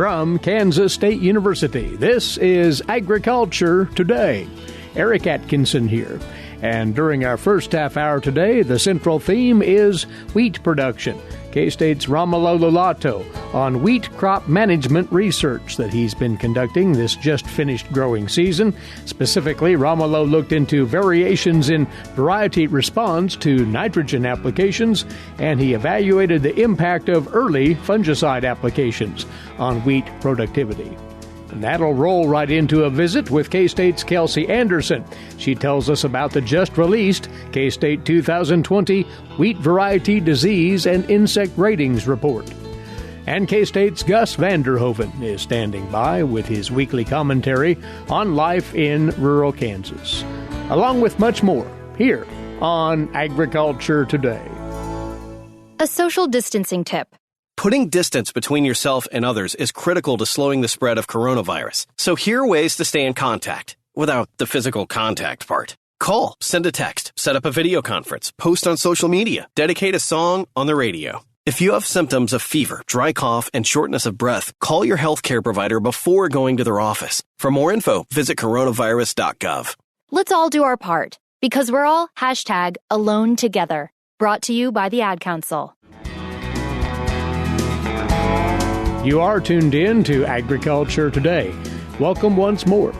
From Kansas State University, this is Agriculture Today. Eric Atkinson here. And during our first half hour today, the central theme is wheat production. K-State's Romulo Lollato on wheat crop management research that he's been conducting this just finished growing season. Specifically, Romulo looked into variations in variety response to nitrogen applications, and he evaluated the impact of early fungicide applications on wheat productivity. And that'll roll right into a visit with K-State's Kelsey Andersen. She tells us about the just-released K-State 2020 Wheat Variety Disease and Insect Ratings Report. And K-State's Gus Vanderhoeven is standing by with his weekly commentary on life in rural Kansas, along with much more here on Agriculture Today. A social distancing tip. Putting distance between yourself and others is critical to slowing the spread of coronavirus. So here are ways to stay in contact without the physical contact part. Call, send a text, set up a video conference, post on social media, dedicate a song on the radio. If you have symptoms of fever, dry cough, and shortness of breath, call your healthcare provider before going to their office. For more info, visit coronavirus.gov. Let's all do our part, because we're all #AloneTogether. Brought to you by the Ad Council. You are tuned in to Agriculture Today. Welcome once more.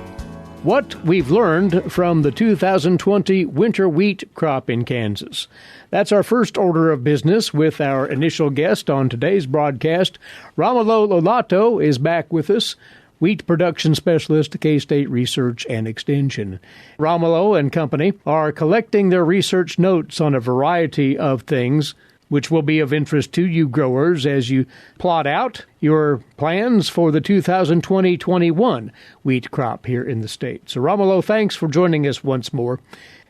What we've learned from the 2020 winter wheat crop in Kansas. That's our first order of business with our initial guest on today's broadcast. Romulo Lollato is back with us, wheat production specialist at K-State Research and Extension. Romulo and company are collecting their research notes on a variety of things which will be of interest to you growers as you plot out your plans for the 2020-21 wheat crop here in the state. So, Romulo, thanks for joining us once more.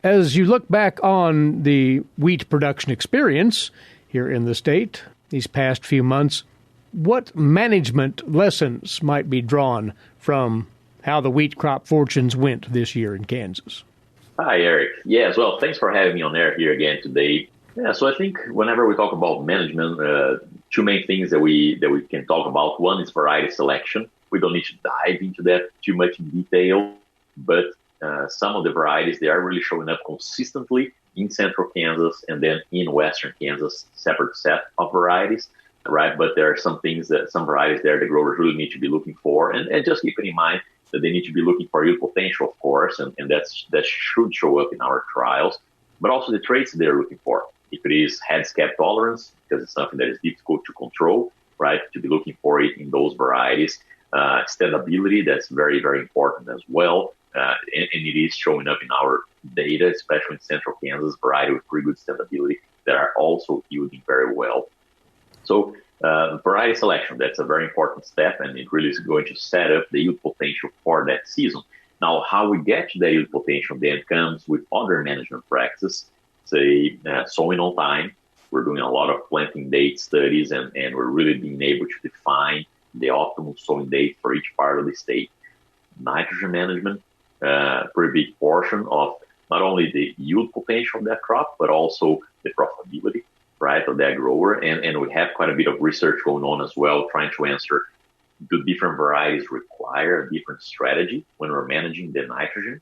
As you look back on the wheat production experience here in the state these past few months, what management lessons might be drawn from how the wheat crop fortunes went this year in Kansas? Hi, Eric. Yes, well, thanks for having me on air here again today. Yeah, so I think whenever we talk about management, two main things that we can talk about. One is variety selection. We don't need to dive into that too much in detail, but some of the varieties, they are really showing up consistently in central Kansas and then in western Kansas, separate set of varieties, right? But there are some varieties there the growers really need to be looking for, and just keeping in mind that they need to be looking for yield potential, of course, and that should show up in our trials, but also the traits they're looking for. If it is head scab tolerance, because it's something that is difficult to control, right, to be looking for it in those varieties. Standability, that's very, very important as well. And it is showing up in our data, especially in central Kansas, variety with pretty good standability that are also yielding very well. So variety selection, that's a very important step, and it really is going to set up the yield potential for that season. Now, how we get to the yield potential then comes with other management practices. Say sowing on time. We're doing a lot of planting date studies, and we're really being able to define the optimal sowing date for each part of the state. Nitrogen management, pretty big portion of not only the yield potential of that crop, but also the profitability, right, of that grower. And we have quite a bit of research going on as well, trying to answer, do different varieties require a different strategy when we're managing the nitrogen?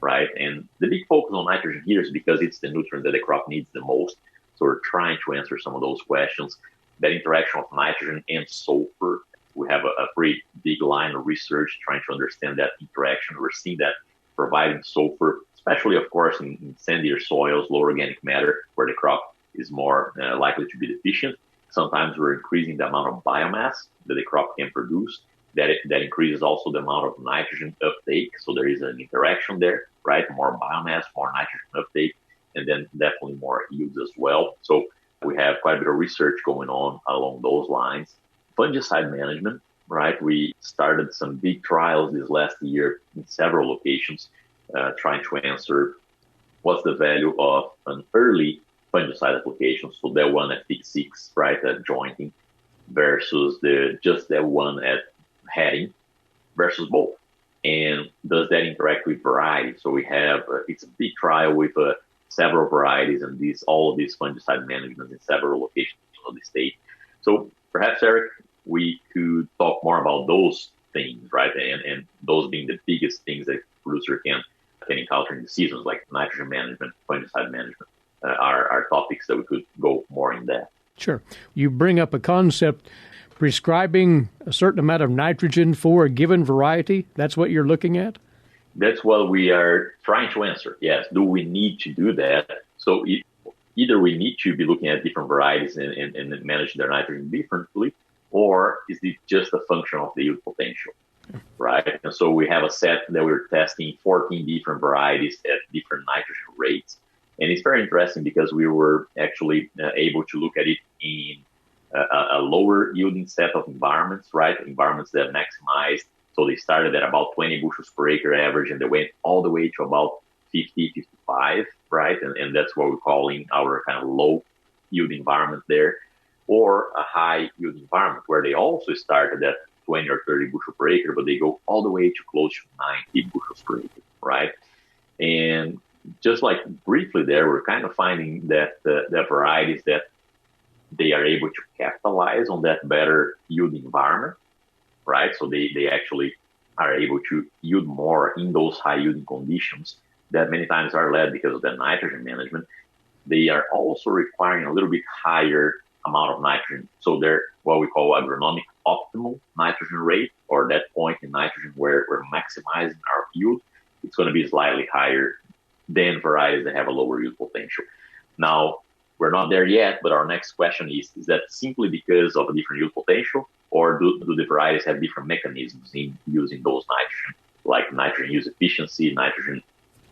Right, and the big focus on nitrogen here is because it's the nutrient that the crop needs the most. So we're trying to answer some of those questions. That interaction of nitrogen and sulfur, we have a pretty big line of research trying to understand that interaction. We're seeing that providing sulfur, especially, of course, in sandier soils, low organic matter, where the crop is more likely to be deficient. Sometimes we're increasing the amount of biomass that the crop can produce. That increases also the amount of nitrogen uptake. So there is an interaction there, right? More biomass, more nitrogen uptake, and then definitely more yields as well. So we have quite a bit of research going on along those lines. Fungicide management, right? We started some big trials this last year in several locations, trying to answer what's the value of an early fungicide application. So that one at peak 6, right, at jointing, versus just that one at heading versus both. And does that interact with variety? So we have, it's a big trial with several varieties and all of these fungicide management in several locations of the state. So perhaps, Eric, we could talk more about those things, right? And those being the biggest things that producer can encounter in the seasons, like nitrogen management, fungicide management, are topics that we could go more in depth. Sure. You bring up a concept, prescribing a certain amount of nitrogen for a given variety. That's what you're looking at? That's what we are trying to answer. Yes. Do we need to do that? So either we need to be looking at different varieties and manage their nitrogen differently, or is it just a function of the yield potential, right? And so we have a set that we're testing 14 different varieties at different nitrogen rates. And it's very interesting because we were actually able to look at it in a lower yielding set of environments, right? Environments that maximized. So they started at about 20 bushels per acre average, and they went all the way to about 50, 55, right? And that's what we're calling our kind of low yield environment there, or a high yield environment where they also started at 20 or 30 bushels per acre, but they go all the way to close to 90 bushels per acre, right? And just like briefly there, we're kind of finding that the varieties that they are able to capitalize on that better yield environment, right? So they actually are able to yield more in those high yielding conditions that many times are led because of the nitrogen management. They are also requiring a little bit higher amount of nitrogen. So they're what we call agronomic optimal nitrogen rate, or that point in nitrogen where we're maximizing our yield. It's going to be slightly higher than varieties that have a lower yield potential. Now, we're not there yet, but our next question is that simply because of a different yield potential, or do the varieties have different mechanisms in using those nitrogen, like nitrogen use efficiency, nitrogen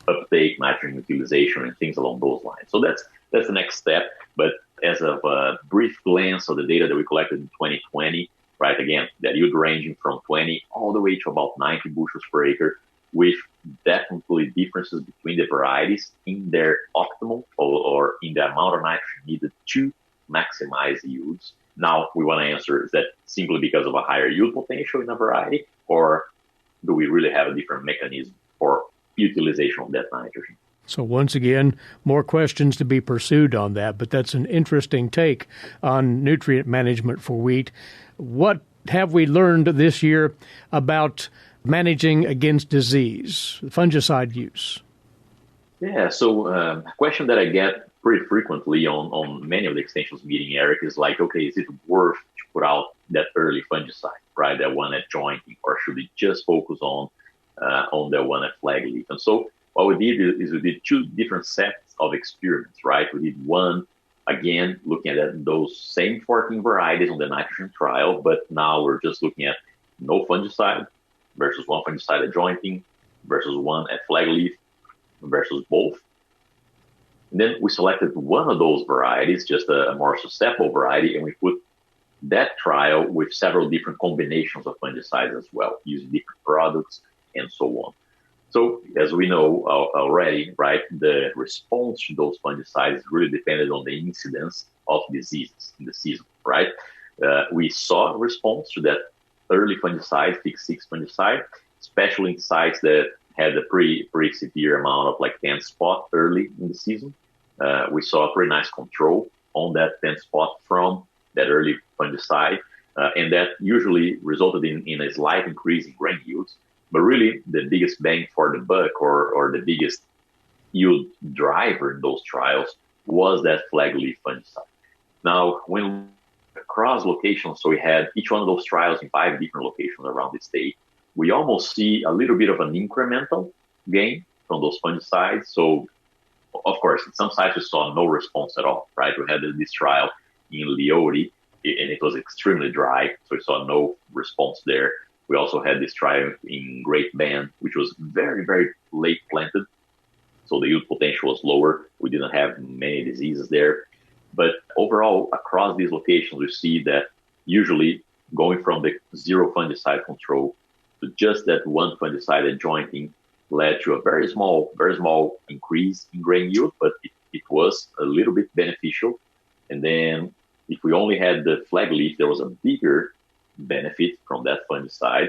uptake, nitrogen utilization, and things along those lines? So that's the next step. But as of a brief glance of the data that we collected in 2020, right, again, that yield ranging from 20 all the way to about 90 bushels per acre, with definitely differences between the varieties in their optimal or in the amount of nitrogen needed to maximize yields. Now, we want to answer, is that simply because of a higher yield potential in a variety, or do we really have a different mechanism for utilization of that nitrogen? So once again, more questions to be pursued on that, but that's an interesting take on nutrient management for wheat. What have we learned this year about managing against disease, fungicide use? Yeah, so a question that I get pretty frequently on many of the extensions meeting, Eric, is like, okay, is it worth to put out that early fungicide, right, that one at jointing, or should we just focus on the one at flag leaf? And so what we did is we did two different sets of experiments, right? We did one, again, looking at those same 14 varieties on the nitrogen trial, but now we're just looking at no fungicide versus one fungicide at jointing versus one at flag leaf versus both. And then we selected one of those varieties, just a more susceptible variety, and we put that trial with several different combinations of fungicides as well, using different products and so on. So as we know already, right, the response to those fungicides really depended on the incidence of diseases in the season, right? We saw a response to that early fungicide, Fix 6 fungicide, especially in sites that had a pretty severe amount of like 10 spot early in the season. We saw a pretty nice control on that 10 spot from that early fungicide, and that usually resulted in a slight increase in grain yields. But really, the biggest bang for the buck or the biggest yield driver in those trials was that flag leaf fungicide. Now, when across locations, so we had each one of those trials in 5 different locations around the state, we almost see a little bit of an incremental gain from those fungicides. So, of course, in some sites we saw no response at all, right? We had this trial in Leote, and it was extremely dry, so we saw no response there. We also had this trial in Great Bend, which was very, very late planted, so the yield potential was lower. We didn't have many diseases there. But overall, across these locations, we see that usually going from the zero fungicide control to just that one fungicide at jointing led to a very small increase in grain yield, but it was a little bit beneficial. And then if we only had the flag leaf, there was a bigger benefit from that fungicide,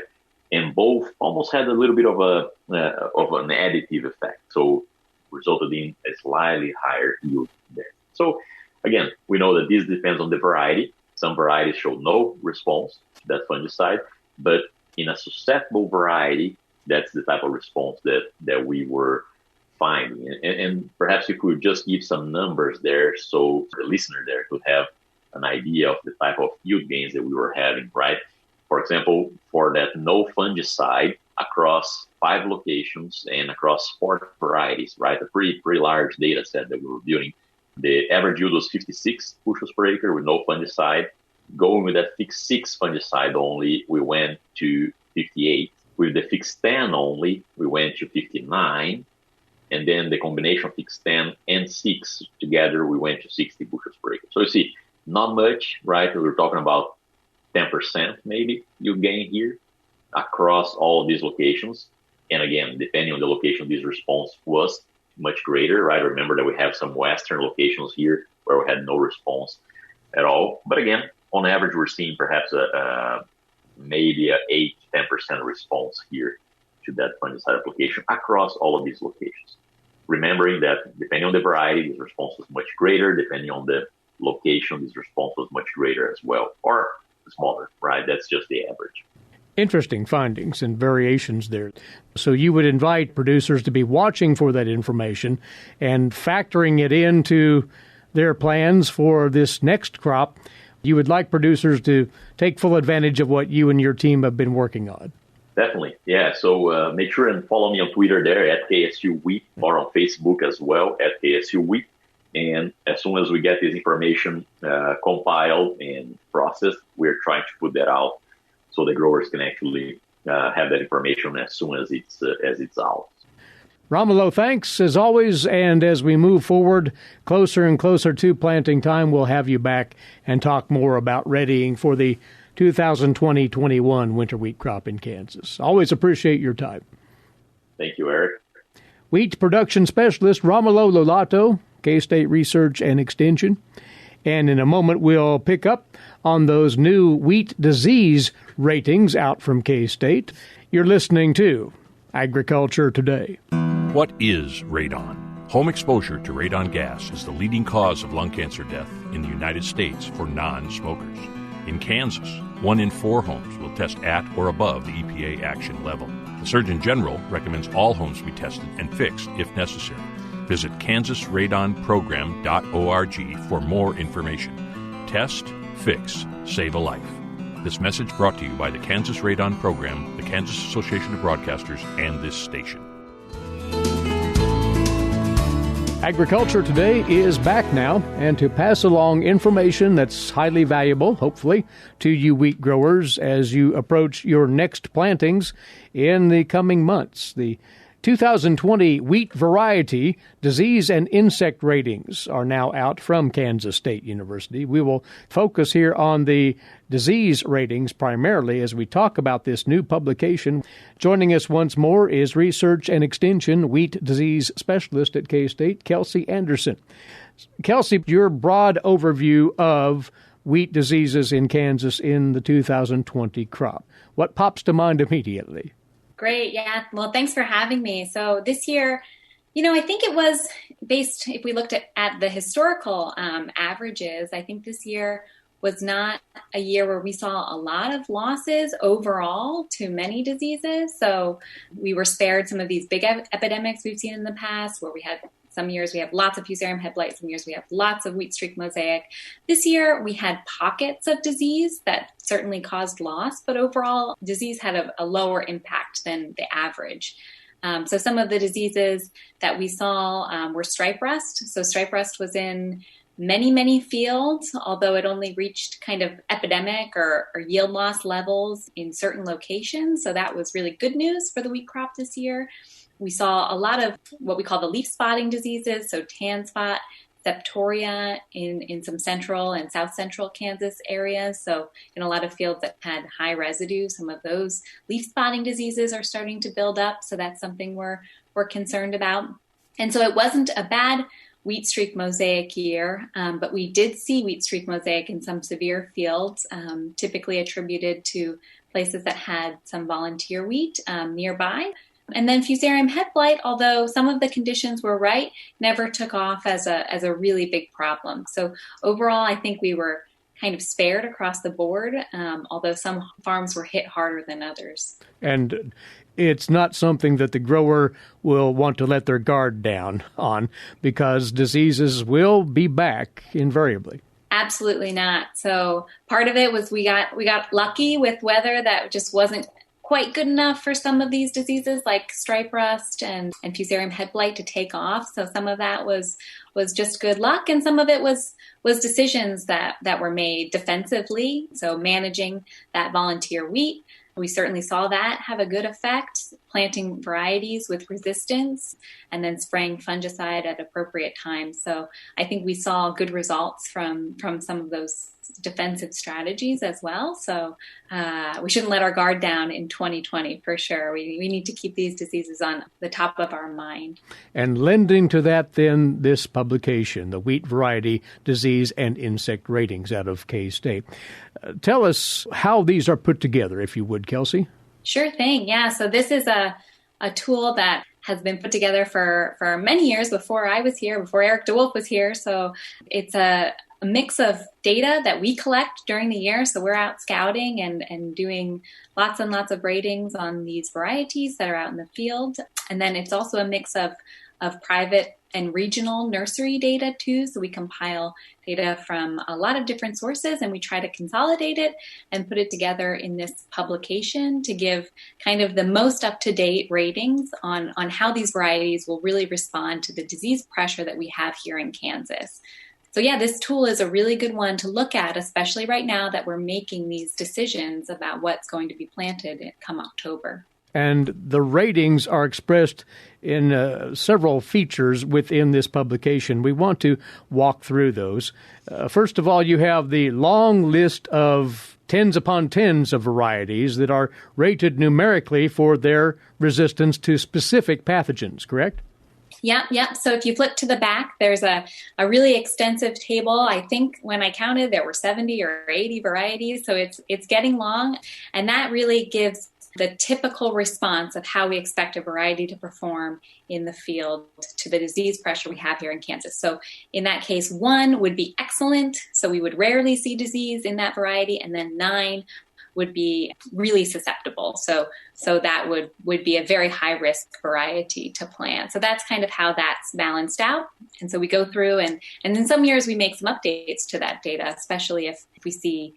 and both almost had a little bit of an additive effect, so resulted in a slightly higher yield there. So again, we know that this depends on the variety. Some varieties show no response to that fungicide, but in a susceptible variety, that's the type of response that we were finding. And perhaps you could just give some numbers there so the listener there could have an idea of the type of yield gains that we were having, right? For example, for that no fungicide across 5 locations and across 4 varieties, right? A pretty large data set that we were building. The average yield was 56 bushels per acre with no fungicide. Going with that fixed 6 fungicide only, we went to 58. With the fixed 10 only, we went to 59. And then the combination of fixed 10 and 6 together, we went to 60 bushels per acre. So you see, not much, right? We're talking about 10% maybe you gain here across all of these locations. And again, depending on the location, this response was much greater, right? Remember that we have some western locations here where we had no response at all. But again, on average, we're seeing perhaps maybe a 8-10% response here to that fungicide application across all of these locations. Remembering that depending on the variety, this response was much greater. Depending on the location, this response was much greater as well, or smaller, right? That's just the average. Interesting findings and variations there. So you would invite producers to be watching for that information and factoring it into their plans for this next crop. You would like producers to take full advantage of what you and your team have been working on. Definitely. Yeah. So make sure and follow me on Twitter there at KSU Wheat, or on Facebook as well at KSU Wheat. And as soon as we get this information compiled and processed, we're trying to put that out so the growers can actually have that information as soon as it's out. Romulo, thanks as always. And as we move forward closer and closer to planting time, we'll have you back and talk more about readying for the 2020-21 winter wheat crop in Kansas. Always appreciate your time. Thank you, Eric. Wheat production specialist Romulo Lollato, K-State Research and Extension. And in a moment, we'll pick up on those new wheat disease ratings out from K-State. You're listening to Agriculture Today. What is radon? Home exposure to radon gas is the leading cause of lung cancer death in the United States for non-smokers. In Kansas, 1 in 4 homes will test at or above the EPA action level. The Surgeon General recommends all homes be tested and fixed if necessary. Visit kansasradonprogram.org for more information. Test, fix, save a life. This message brought to you by the Kansas Radon Program, the Kansas Association of Broadcasters, and this station. Agriculture Today is back now, and to pass along information that's highly valuable, hopefully, to you wheat growers as you approach your next plantings in the coming months. The 2020 wheat variety disease and insect ratings are now out from Kansas State University. We will focus here on the disease ratings primarily as we talk about this new publication. Joining us once more is Research and Extension Wheat Disease Specialist at K-State, Kelsey Andersen. Kelsey, your broad overview of wheat diseases in Kansas in the 2020 crop. What pops to mind immediately? Great. Yeah. Well, thanks for having me. So this year, I think it was based, if we looked at the historical averages, I think this year was not a year where we saw a lot of losses overall to many diseases. So we were spared some of these big epidemics we've seen in the past where we had some years we have lots of fusarium head blight, some years we have lots of wheat streak mosaic. This year we had pockets of disease that certainly caused loss, but overall disease had a lower impact than the average. So some of the diseases that we saw were stripe rust. So stripe rust was in many fields, although it only reached kind of epidemic or yield loss levels in certain locations. So that was really good news for the wheat crop this year. We saw a lot of what we call the leaf spotting diseases, so tan spot, septoria in some central and south central Kansas areas. So in a lot of fields that had high residue, some of those leaf spotting diseases are starting to build up. So that's something we're concerned about. And so it wasn't a bad wheat streak mosaic year, but we did see wheat streak mosaic in some severe fields, typically attributed to places that had some volunteer wheat nearby. And then fusarium head blight, although some of the conditions were right, never took off as a really big problem. So overall, I think we were kind of spared across the board, although some farms were hit harder than others. And it's not something that the grower will want to let their guard down on, because diseases will be back invariably. Absolutely not. So part of it was we got lucky with weather that just wasn't quite good enough for some of these diseases like stripe rust and fusarium head blight to take off. So some of that was just good luck, and some of it was decisions that were made defensively. So managing that volunteer wheat, we certainly saw that have a good effect, planting varieties with resistance, and then spraying fungicide at appropriate times. So I think we saw good results from some of those defensive strategies as well. So we shouldn't let our guard down in 2020 for sure. We need to keep these diseases on the top of our mind. And lending to that then this publication, the Wheat Variety Disease and Insect Ratings out of K-State. Tell us how these are put together, if you would, Kelsey. Sure thing. Yeah. So this is a tool that has been put together for many years before I was here, before Eric DeWolf was here. So it's a mix of data that we collect during the year. So we're out scouting and doing lots and lots of ratings on these varieties that are out in the field. And then it's also a mix of private and regional nursery data too. So we compile data from a lot of different sources and we try to consolidate it and put it together in this publication to give kind of the most up-to-date ratings on how these varieties will really respond to the disease pressure that we have here in Kansas. So yeah, this tool is a really good one to look at, especially right now that we're making these decisions about what's going to be planted come October. And the ratings are expressed in several features within this publication. We want to walk through those. First of all, you have the long list of tens upon tens of varieties that are rated numerically for their resistance to specific pathogens, correct? Yep. So if you flip to the back, there's a really extensive table. I think when I counted, there were 70 or 80 varieties. So it's getting long. And that really gives the typical response of how we expect a variety to perform in the field to the disease pressure we have here in Kansas. So in that case, 1 would be excellent. So we would rarely see disease in that variety. And then 9 would be really susceptible. So that would be a very high risk variety to plant. So that's kind of how that's balanced out. And so we go through and in some years we make some updates to that data, especially if we see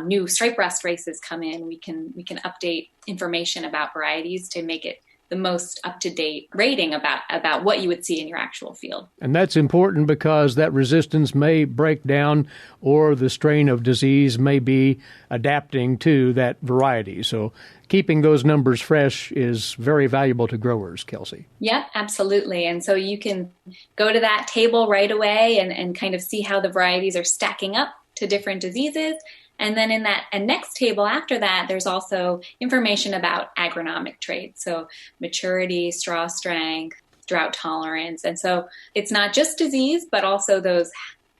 new stripe rust races come in, we can update information about varieties to make it the most up-to-date rating about what you would see in your actual field. And that's important because that resistance may break down or the strain of disease may be adapting to that variety. So keeping those numbers fresh is very valuable to growers, Kelsey. Yep, absolutely. And so you can go to that table right away and kind of see how the varieties are stacking up to different diseases. And then in that next table after that, there's also information about agronomic traits. So maturity, straw strength, drought tolerance. And so it's not just disease, but also those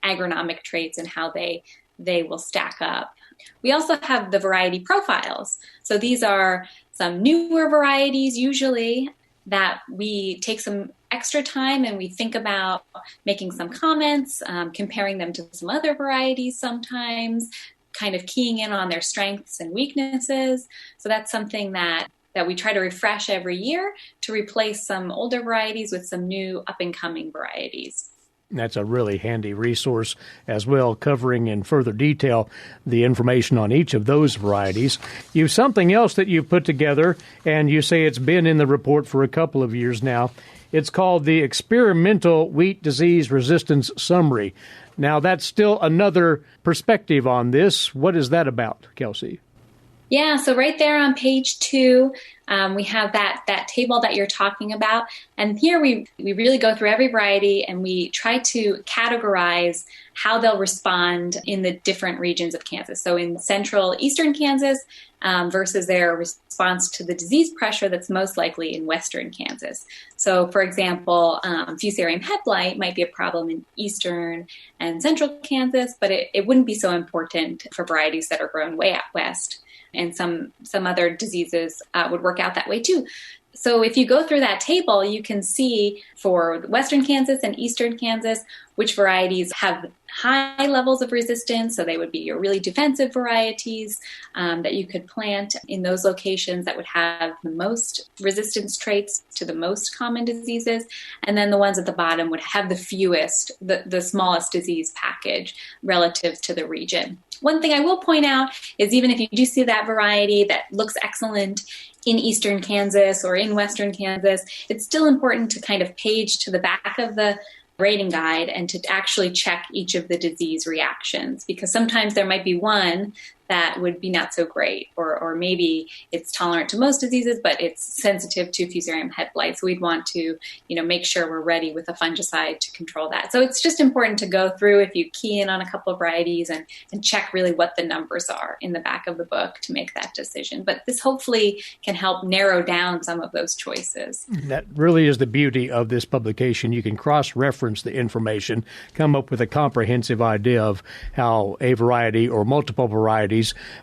agronomic traits and how they will stack up. We also have the variety profiles. So these are some newer varieties usually that we take some extra time and we think about making some comments, comparing them to some other varieties sometimes, kind of keying in on their strengths and weaknesses. So that's something that we try to refresh every year to replace some older varieties with some new up-and-coming varieties. That's a really handy resource as well, covering in further detail the information on each of those varieties. You've something else that you've put together, and you say it's been in the report for a couple of years now. It's called the Experimental Wheat Disease Resistance Summary. Now, that's still another perspective on this. What is that about, Kelsey? Yeah, so right there on page 2, we have that table that you're talking about. And here we really go through every variety and we try to categorize how they'll respond in the different regions of Kansas. So in central eastern Kansas versus their response to the disease pressure that's most likely in western Kansas. So for example, fusarium head blight might be a problem in eastern and central Kansas, but it wouldn't be so important for varieties that are grown way out west. And some other diseases would work out that way too. So if you go through that table, you can see for western Kansas and eastern Kansas which varieties have high levels of resistance. So they would be your really defensive varieties that you could plant in those locations that would have the most resistance traits to the most common diseases. And then the ones at the bottom would have the fewest, the smallest disease package relative to the region. One thing I will point out is even if you do see that variety that looks excellent in eastern Kansas or in western Kansas, it's still important to kind of page to the back of the rating guide and to actually check each of the disease reactions, because sometimes there might be one that would be not so great, or maybe it's tolerant to most diseases, but it's sensitive to Fusarium head blight. So we'd want to, make sure we're ready with a fungicide to control that. So it's just important to go through, if you key in on a couple of varieties, and check really what the numbers are in the back of the book to make that decision. But this hopefully can help narrow down some of those choices. That really is the beauty of this publication. You can cross-reference the information, come up with a comprehensive idea of how a variety or multiple varieties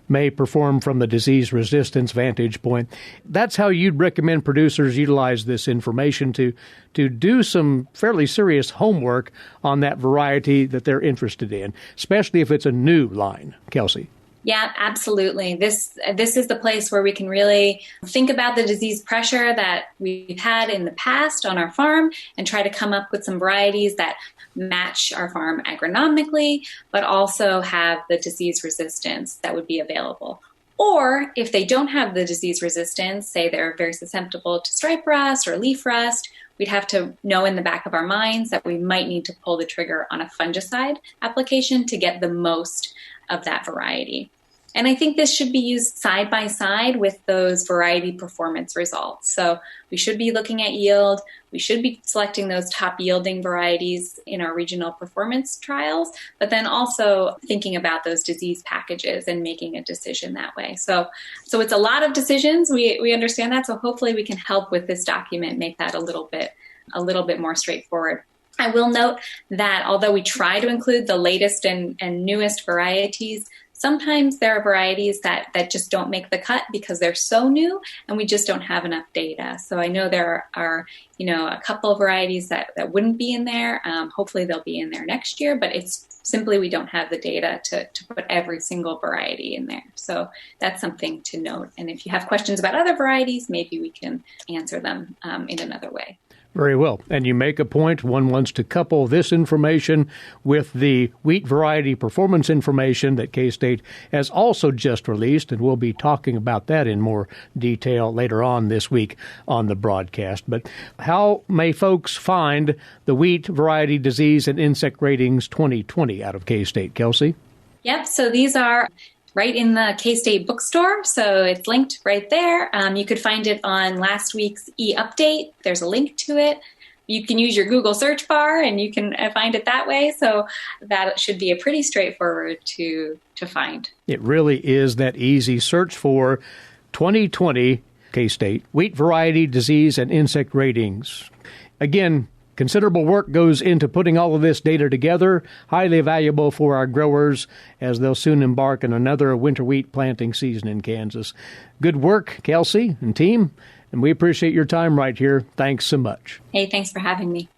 may perform from the disease resistance vantage point. That's how you'd recommend producers utilize this information to do some fairly serious homework on that variety that they're interested in, especially if it's a new line. Kelsey. Yeah, absolutely. This is the place where we can really think about the disease pressure that we've had in the past on our farm and try to come up with some varieties that match our farm agronomically, but also have the disease resistance that would be available. Or if they don't have the disease resistance, say they're very susceptible to stripe rust or leaf rust, we'd have to know in the back of our minds that we might need to pull the trigger on a fungicide application to get the most of that variety. And I think this should be used side by side with those variety performance results. So we should be looking at yield. We should be selecting those top yielding varieties in our regional performance trials, but then also thinking about those disease packages and making a decision that way. So it's a lot of decisions. We understand that. So hopefully we can help with this document, make that a little bit more straightforward. I will note that although we try to include the latest and newest varieties, sometimes there are varieties that just don't make the cut because they're so new and we just don't have enough data. So I know there are a couple of varieties that wouldn't be in there. Hopefully they'll be in there next year, but it's simply we don't have the data to put every single variety in there. So that's something to note. And if you have questions about other varieties, maybe we can answer them in another way. Very well. And you make a point. One wants to couple this information with the wheat variety performance information that K-State has also just released, and we'll be talking about that in more detail later on this week on the broadcast. But how may folks find the wheat variety disease and insect ratings 2020 out of K-State? Kelsey? Yep. So these are right in the K-State bookstore, so it's linked right there. You could find it on last week's e-update. There's a link to it. You can use your Google search bar, and you can find it that way. So that should be a pretty straightforward to find. It really is that easy. Search for 2020 K-State Wheat Variety Disease and Insect Ratings. Again, considerable work goes into putting all of this data together, highly valuable for our growers as they'll soon embark on another winter wheat planting season in Kansas. Good work, Kelsey and team, and we appreciate your time right here. Thanks so much. Hey, thanks for having me.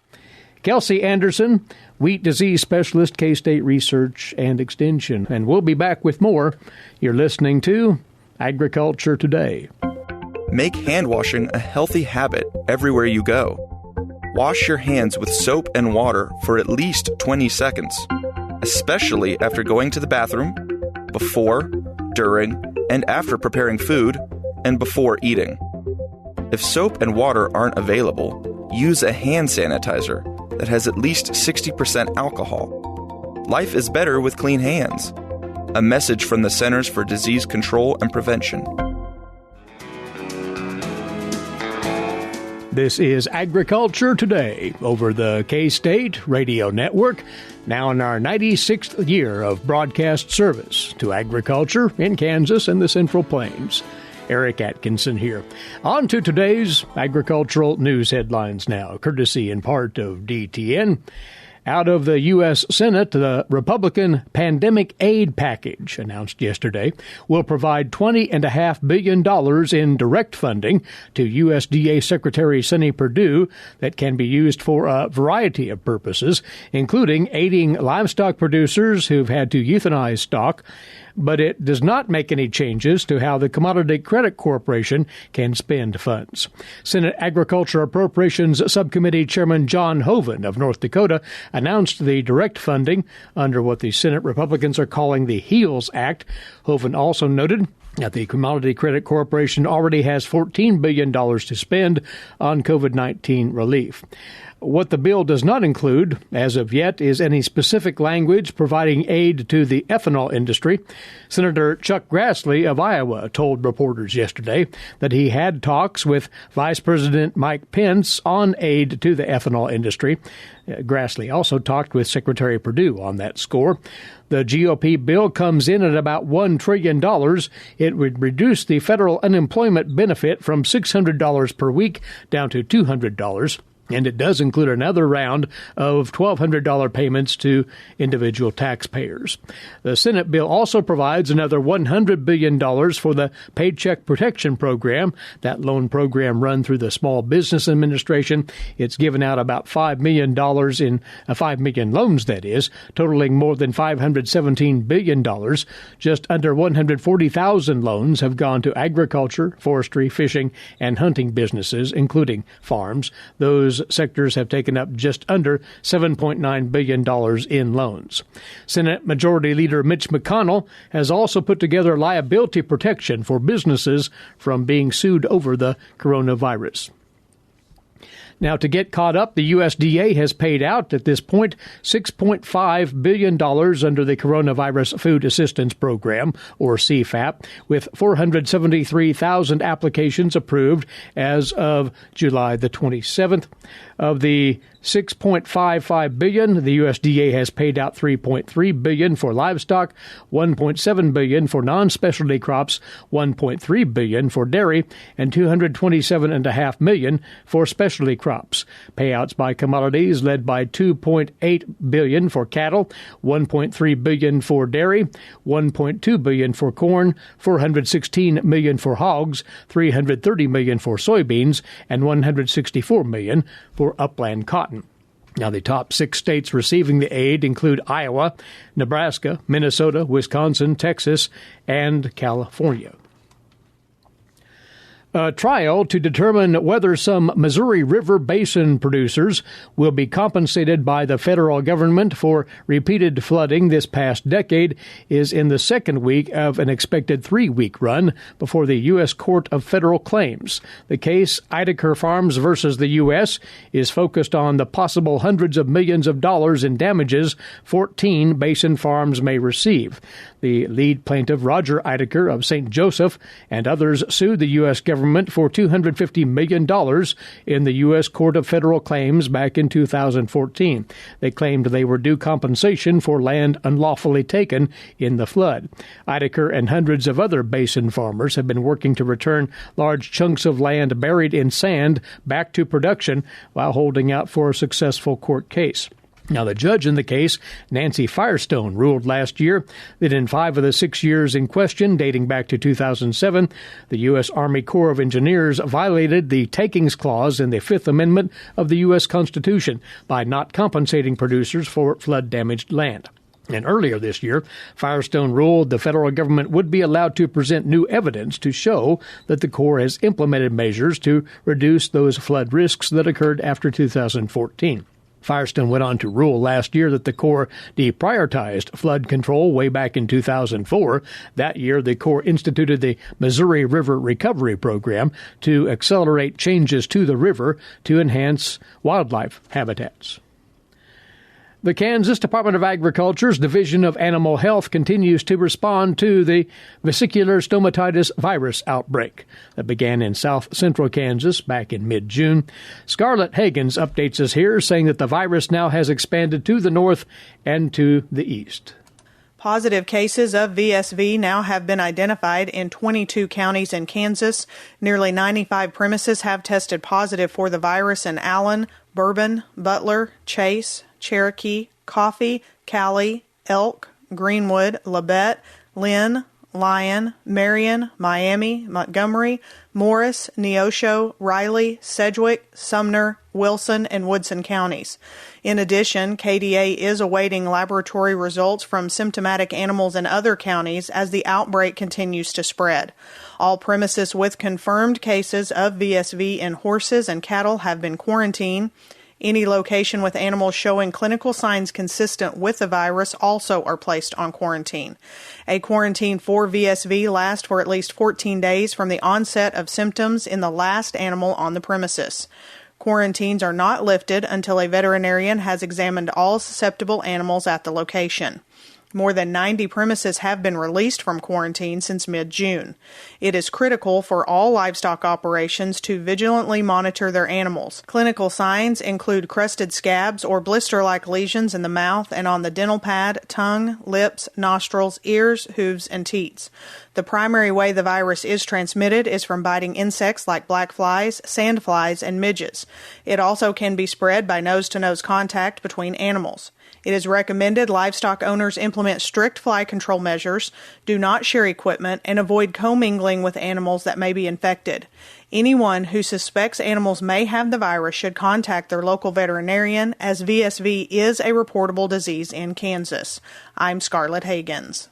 Kelsey Andersen, Wheat Disease Specialist, K-State Research and Extension. And we'll be back with more. You're listening to Agriculture Today. Make hand washing a healthy habit everywhere you go. Wash your hands with soap and water for at least 20 seconds, especially after going to the bathroom, before, during, and after preparing food, and before eating. If soap and water aren't available, use a hand sanitizer that has at least 60% alcohol. Life is better with clean hands. A message from the Centers for Disease Control and Prevention. This is Agriculture Today over the K-State Radio Network, now in our 96th year of broadcast service to agriculture in Kansas and the Central Plains. Eric Atkinson here. On to today's agricultural news headlines now, courtesy in part of DTN. Out of the U.S. Senate, the Republican Pandemic Aid Package, announced yesterday, will provide $20.5 billion in direct funding to USDA Secretary Sonny Perdue that can be used for a variety of purposes, including aiding livestock producers who've had to euthanize stock. But it does not make any changes to how the Commodity Credit Corporation can spend funds. Senate Agriculture Appropriations Subcommittee Chairman John Hoeven of North Dakota announced the direct funding under what the Senate Republicans are calling the HEALS Act. Hoeven also noted that the Commodity Credit Corporation already has $14 billion to spend on COVID-19 relief. What the bill does not include, as of yet, is any specific language providing aid to the ethanol industry. Senator Chuck Grassley of Iowa told reporters yesterday that he had talks with Vice President Mike Pence on aid to the ethanol industry. Grassley also talked with Secretary Perdue on that score. The GOP bill comes in at about $1 trillion. It would reduce the federal unemployment benefit from $600 per week down to $200. And it does include another round of $1,200 payments to individual taxpayers. The Senate bill also provides another $100 billion for the Paycheck Protection Program, that loan program run through the Small Business Administration. It's given out about $5 million in 5 million loans, that is, totaling more than $517 billion. Just under 140,000 loans have gone to agriculture, forestry, fishing, and hunting businesses, including farms. Those sectors have taken up just under $7.9 billion in loans. Senate Majority Leader Mitch McConnell has also put together liability protection for businesses from being sued over the coronavirus. Now, to get caught up, the USDA has paid out at this point $6.5 billion under the Coronavirus Food Assistance Program, or CFAP, with 473,000 applications approved as of July the 27th. Of the $6.55 billion, the USDA has paid out $3.3 billion for livestock, $1.7 billion for non-specialty crops, $1.3 billion for dairy, and $227.5 million for specialty crops. Payouts by commodities led by $2.8 billion for cattle, $1.3 billion for dairy, $1.2 billion for corn, $416 million for hogs, $330 million for soybeans, and $164 million for upland cotton. Now, the top 6 states receiving the aid include Iowa, Nebraska, Minnesota, Wisconsin, Texas, and California. A trial to determine whether some Missouri River Basin producers will be compensated by the federal government for repeated flooding this past decade is in the second week of an expected 3-week run before the U.S. Court of Federal Claims. The case, Ideker Farms versus the U.S., is focused on the possible hundreds of millions of dollars in damages 14 basin farms may receive. The lead plaintiff, Roger Ideker of St. Joseph, and others sued the U.S. government for $250 million in the U.S. Court of Federal Claims back in 2014. They claimed they were due compensation for land unlawfully taken in the flood. Ideker and hundreds of other basin farmers have been working to return large chunks of land buried in sand back to production while holding out for a successful court case. Now, the judge in the case, Nancy Firestone, ruled last year that in 5 of the 6 years in question, dating back to 2007, the U.S. Army Corps of Engineers violated the takings clause in the Fifth Amendment of the U.S. Constitution by not compensating producers for flood-damaged land. And earlier this year, Firestone ruled the federal government would be allowed to present new evidence to show that the Corps has implemented measures to reduce those flood risks that occurred after 2014. Firestone went on to rule last year that the Corps deprioritized flood control way back in 2004. That year, the Corps instituted the Missouri River Recovery Program to accelerate changes to the river to enhance wildlife habitats. The Kansas Department of Agriculture's Division of Animal Health continues to respond to the vesicular stomatitis virus outbreak that began in south-central Kansas back in mid-June. Scarlett Hagens updates us here, saying that the virus now has expanded to the north and to the east. Positive cases of VSV now have been identified in 22 counties in Kansas. Nearly 95 premises have tested positive for the virus in Allen, Bourbon, Butler, Chase, Cherokee, Coffee, Cali, Elk, Greenwood, Labette, Lynn, Lyon, Marion, Miami, Montgomery, Morris, Neosho, Riley, Sedgwick, Sumner, Wilson, and Woodson counties. In addition, KDA is awaiting laboratory results from symptomatic animals in other counties as the outbreak continues to spread. All premises with confirmed cases of VSV in horses and cattle have been quarantined. Any location with animals showing clinical signs consistent with the virus also are placed on quarantine. A quarantine for VSV lasts for at least 14 days from the onset of symptoms in the last animal on the premises. Quarantines are not lifted until a veterinarian has examined all susceptible animals at the location. More than 90 premises have been released from quarantine since mid-June. It is critical for all livestock operations to vigilantly monitor their animals. Clinical signs include crusted scabs or blister-like lesions in the mouth and on the dental pad, tongue, lips, nostrils, ears, hooves, and teats. The primary way the virus is transmitted is from biting insects like black flies, sand flies, and midges. It also can be spread by nose-to-nose contact between animals. It is recommended livestock owners implement strict fly control measures, do not share equipment, and avoid commingling with animals that may be infected. Anyone who suspects animals may have the virus should contact their local veterinarian, as VSV is a reportable disease in Kansas. I'm Scarlett Hagans.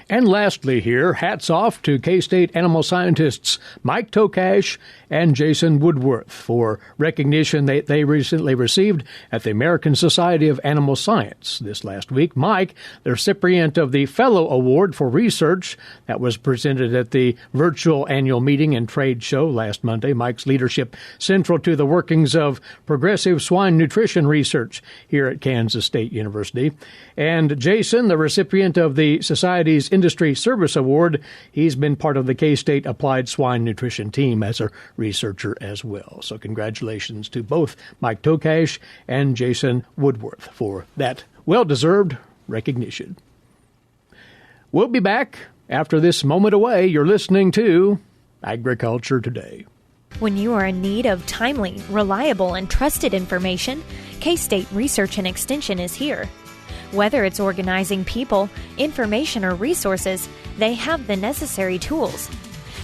And lastly here, hats off to K-State animal scientists Mike Tokash and Jason Woodworth for recognition they recently received at the American Society of Animal Science this last week. Mike, the recipient of the Fellow Award for Research that was presented at the virtual annual meeting and trade show last Monday. Mike's leadership central to the workings of progressive swine nutrition research here at Kansas State University. And Jason, the recipient of the Society's Industry Service Award. He's been part of the K-State Applied Swine Nutrition team as a researcher as well. So congratulations to both Mike Tokash and Jason Woodworth for that well-deserved recognition. We'll be back after this moment away. You're listening to Agriculture Today. When you are in need of timely, reliable, and trusted information, K-State Research and Extension is here. Whether it's organizing people, information, or resources, they have the necessary tools.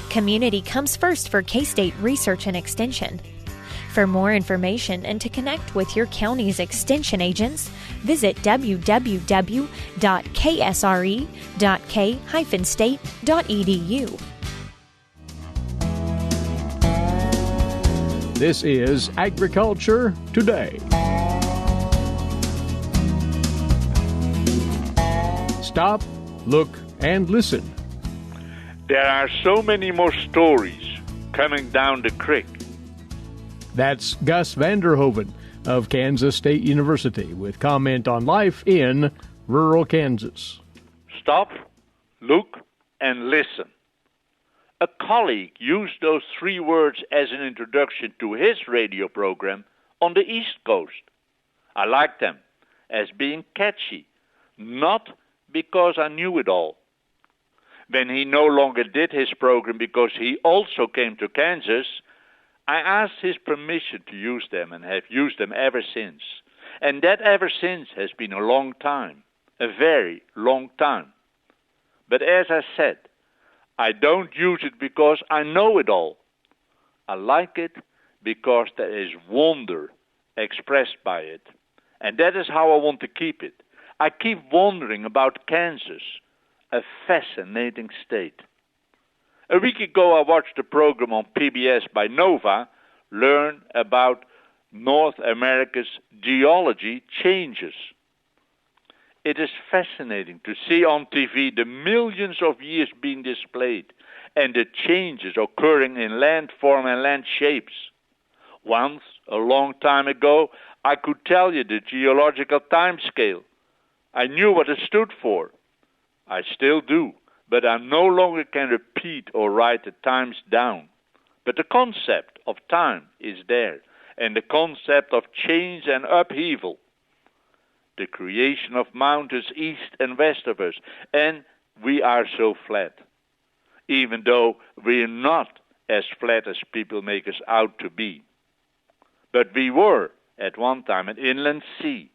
Community comes first for K-State Research and Extension. For more information and to connect with your county's extension agents, visit www.ksre.k-state.edu. This is Agriculture Today. Stop, look, and listen. There are so many more stories coming down the creek. That's Gus Vanderhoeven of Kansas State University with comment on life in rural Kansas. Stop, look, and listen. A colleague used those 3 words as an introduction to his radio program on the East Coast. I liked them as being catchy, not because I knew it all. When he no longer did his program because he also came to Kansas, I asked his permission to use them and have used them ever since. And that ever since has been a long time, a very long time. But as I said, I don't use it because I know it all. I like it because there is wonder expressed by it. And that is how I want to keep it. I keep wondering about Kansas, a fascinating state. A week ago, I watched a program on PBS by Nova, learn about North America's geology changes. It is fascinating to see on TV the millions of years being displayed and the changes occurring in landform and land shapes. Once, a long time ago, I could tell you the geological time scale. I knew what it stood for. I still do, but I no longer can repeat or write the times down. But the concept of time is there, and the concept of change and upheaval. The creation of mountains east and west of us, and we are so flat. Even though we're not as flat as people make us out to be. But we were, at one time, an inland sea.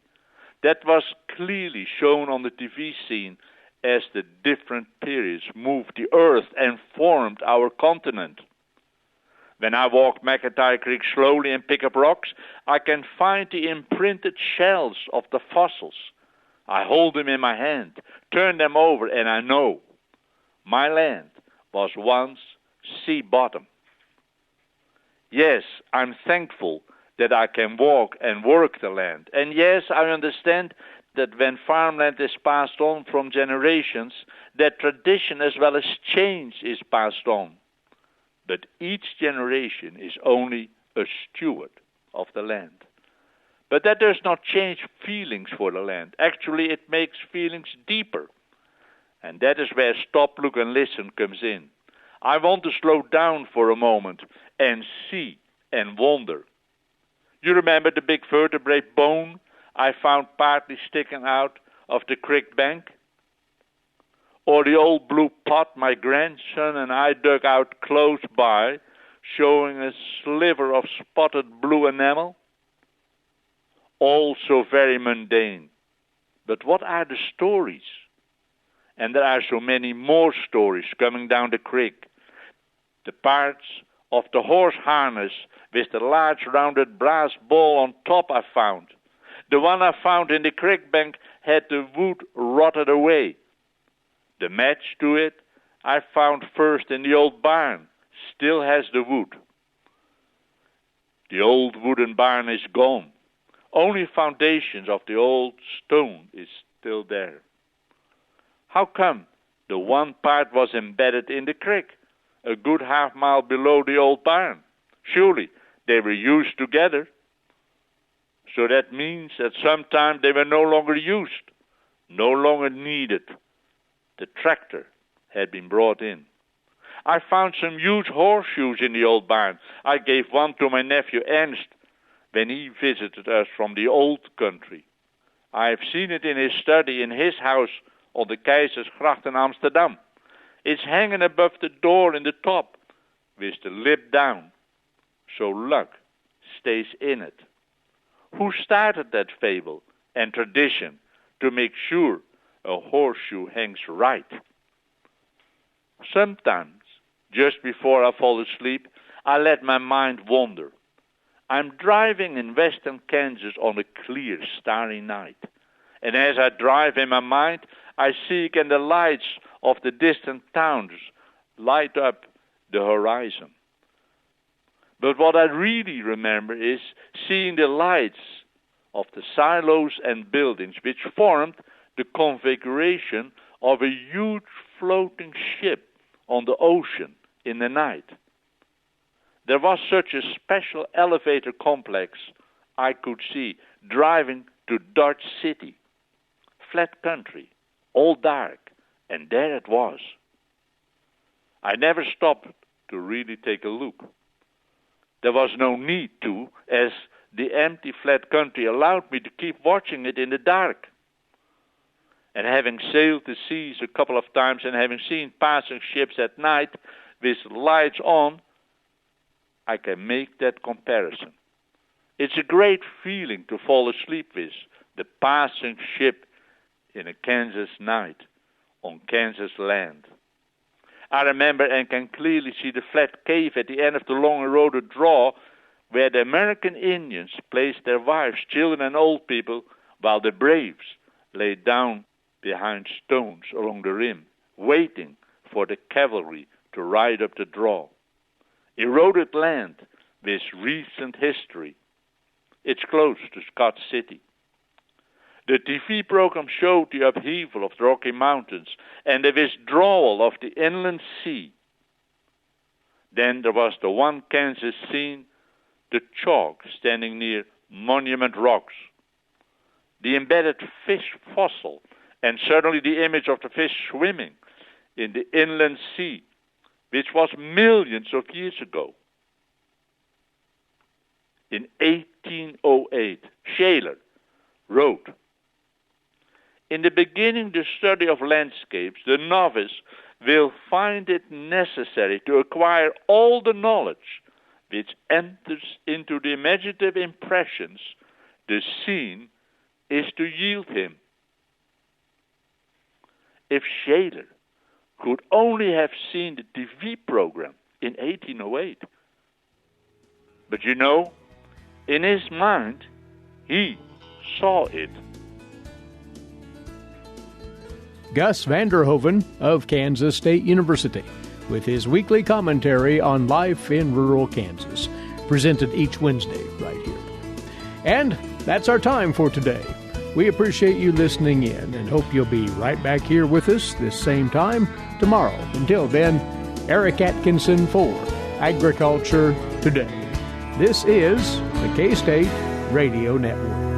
That was clearly shown on the TV scene as the different periods moved the earth and formed our continent. When I walk McIntyre Creek slowly and pick up rocks, I can find the imprinted shells of the fossils. I hold them in my hand, turn them over, and I know my land was once sea bottom. Yes, I'm thankful that I can walk and work the land. And yes, I understand that when farmland is passed on from generations, that tradition as well as change is passed on. But each generation is only a steward of the land. But that does not change feelings for the land. Actually, it makes feelings deeper. And that is where stop, look, and listen comes in. I want to slow down for a moment and see and wonder. You remember the big vertebrate bone I found partly sticking out of the creek bank? Or the old blue pot my grandson and I dug out close by, showing a sliver of spotted blue enamel? All so very mundane. But what are the stories? And there are so many more stories coming down the creek. The parts of the horse harness with the large rounded brass ball on top I found. The one I found in the creek bank had the wood rotted away. The match to it I found first in the old barn, still has the wood. The old wooden barn is gone. Only foundations of the old stone is still there. How come the one part was embedded in the creek, a good half-mile below the old barn? Surely they were used together. So that means that sometime they were no longer used, no longer needed. The tractor had been brought in. I found some huge horseshoes in the old barn. I gave one to my nephew Ernst when he visited us from the old country. I have seen it in his study in his house on the Keizersgracht in Amsterdam. It's hanging above the door in the top with the lid down, so luck stays in it. Who started that fable and tradition to make sure a horseshoe hangs right? Sometimes, just before I fall asleep, I let my mind wander. I'm driving in western Kansas on a clear, starry night. And as I drive in my mind, I see again the lights of the distant towns light up the horizon. But what I really remember is seeing the lights of the silos and buildings which formed the configuration of a huge floating ship on the ocean in the night. There was such a special elevator complex I could see driving to Dodge City, flat country, all dark, and there it was. I never stopped to really take a look. There was no need to, as the empty flat country allowed me to keep watching it in the dark. And having sailed the seas a couple of times and having seen passing ships at night with lights on, I can make that comparison. It's a great feeling to fall asleep with the passing ship in a Kansas night on Kansas land. I remember and can clearly see the flat cave at the end of the long eroded draw where the American Indians placed their wives, children, and old people while the braves lay down behind stones along the rim, waiting for the cavalry to ride up the draw. Eroded land with recent history. It's close to Scott City. The TV program showed the upheaval of the Rocky Mountains and the withdrawal of the inland sea. Then there was the one Kansas scene, the chalk standing near Monument Rocks, the embedded fish fossil, and certainly the image of the fish swimming in the inland sea, which was millions of years ago. In 1808, Shaler wrote, "In the beginning the study of landscapes, the novice will find it necessary to acquire all the knowledge which enters into the imaginative impressions the scene is to yield him. If Shaler could only have seen the TV program in 1808. But you know, in his mind, he saw it. Gus Vander Hoeven of Kansas State University with his weekly commentary on life in rural Kansas, presented each Wednesday right here. And that's our time for today. We appreciate you listening in and hope you'll be right back here with us this same time tomorrow. Until then, Eric Atkinson for Agriculture Today. This is the K-State Radio Network.